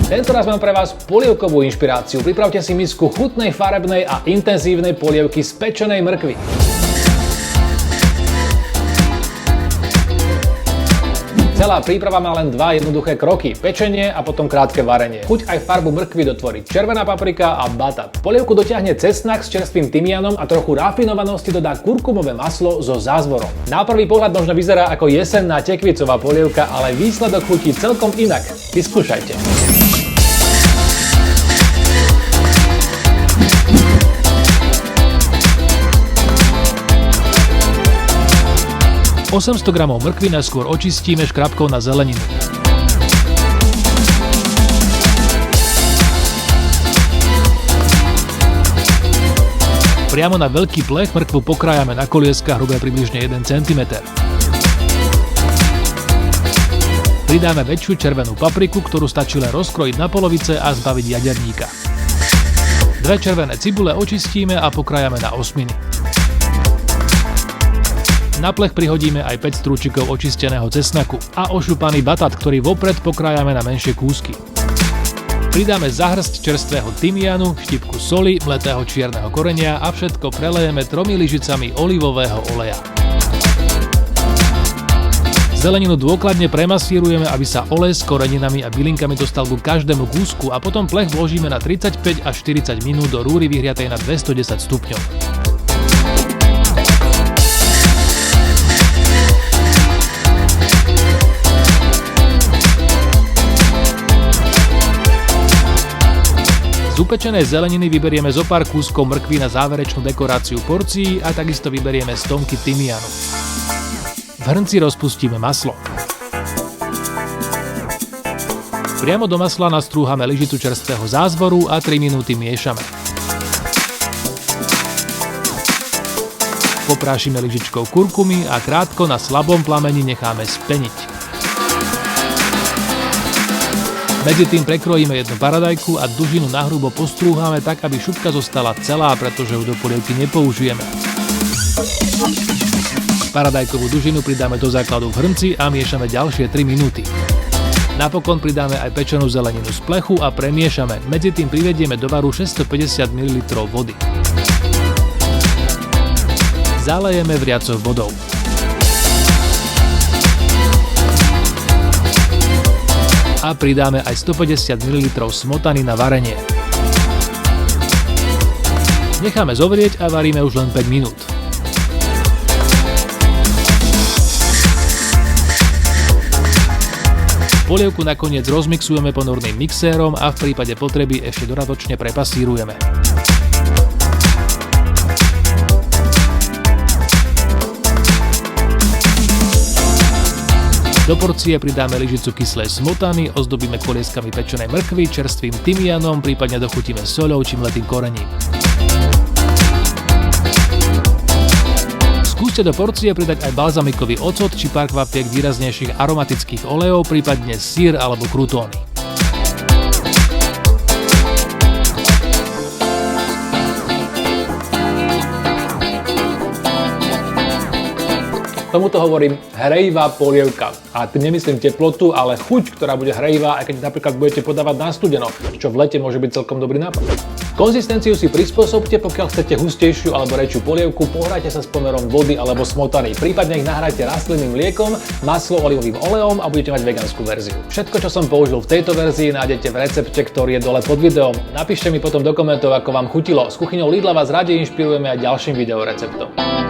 Tentoraz mám pre vás polievkovú inšpiráciu. Pripravte si misku chutnej, farebnej a intenzívnej polievky z pečenej mrkvy. Celá príprava má len dva jednoduché kroky. Pečenie a potom krátke varenie. Chuť aj farbu mrkvy dotvorí červená paprika a batát. Polievku dotiahne cesnak s čerstvým tymianom a trochu rafinovanosti dodá kurkumové maslo so zázvorom. Na prvý pohľad možno vyzerá ako jesenná tekvicová polievka, ale výsledok chutí celkom inak. Vyskúšajte. 800 g mrkvy najskôr očistíme škrabkou na zeleninu. Priamo na veľký plech mrkvu pokrájame na kolieska hrubé približne 1 cm. Pridáme väčšiu červenú papriku, ktorú stačí len rozkrojiť na polovice a zbaviť jaderníka. 2 červené cibule očistíme a pokrájame na osminy. Na plech prihodíme aj 5 strúčikov očisteného cesnaku a ošupaný batát, ktorý vopred pokrájame na menšie kúsky. Pridáme zahrsť čerstvého tymianu, štipku soli, mletého čierneho korenia a všetko prelejeme 3 lyžicami olivového oleja. Zeleninu dôkladne premasírujeme, aby sa olej s koreninami a bylinkami dostal ku každému kúsku a potom plech vložíme na 35 až 40 minút do rúry vyhriatej na 210 stupňov. Z upečenej zeleniny vyberieme zo pár kúskov mrkvy na záverečnú dekoráciu porcií a takisto vyberieme stonky tymianu. V hrnci rozpustíme maslo. Priamo do masla nastrúhame lyžicu čerstvého zázvoru a 3 minúty miešame. Poprášime lyžičkou kurkumy a krátko na slabom plameni necháme speniť. Medzi tým prekrojíme jednu paradajku a dužinu nahrubo postrúhame tak, aby šupka zostala celá, pretože ju do polievky nepoužijeme. Paradajkovú dužinu pridáme do základu v hrnci a miešame ďalšie 3 minúty. Napokon pridáme aj pečenú zeleninu z plechu a premiešame. Medzi tým privedieme do varu 650 ml vody. Zalejeme vriacou vodou. A pridáme aj 150 ml smotany na varenie. Necháme zovrieť a varíme už len 5 minút. Polievku nakoniec rozmixujeme ponorným mixérom a v prípade potreby ešte dodatočne prepasírujeme. Do porcie pridáme lyžicu kyslej smotany, ozdobíme kolieskami pečenej mrkvy, čerstvým tymianom, prípadne dochutíme soľou či mletým korením. Skúste do porcie pridať aj balzamikový ocot či pár kvapiek výraznejších aromatických olejov, prípadne syr alebo krutóny. Tomuto hovorím hrejivá polievka. A tým nemyslím teplotu, ale chuť, ktorá bude hrejivá, aj keď napríklad budete podávať na studeno, čo v lete môže byť celkom dobrý nápad. Konzistenciu si prispôsobte, pokiaľ chcete hustejšiu alebo väčšiu polievku, pohrajte sa s pomerom vody alebo smotany. Prípadne ich nahrajte rastlinným mliekom, maslo olivovým olejom a budete mať vegánsku verziu. Všetko, čo som použil v tejto verzii, nájdete v recepte, ktorý je dole pod videom. Napíšte mi potom do komentov, ako vám chutilo. S kuchyňou Lidla vás radi inšpirujeme aj ďalším videoreceptom.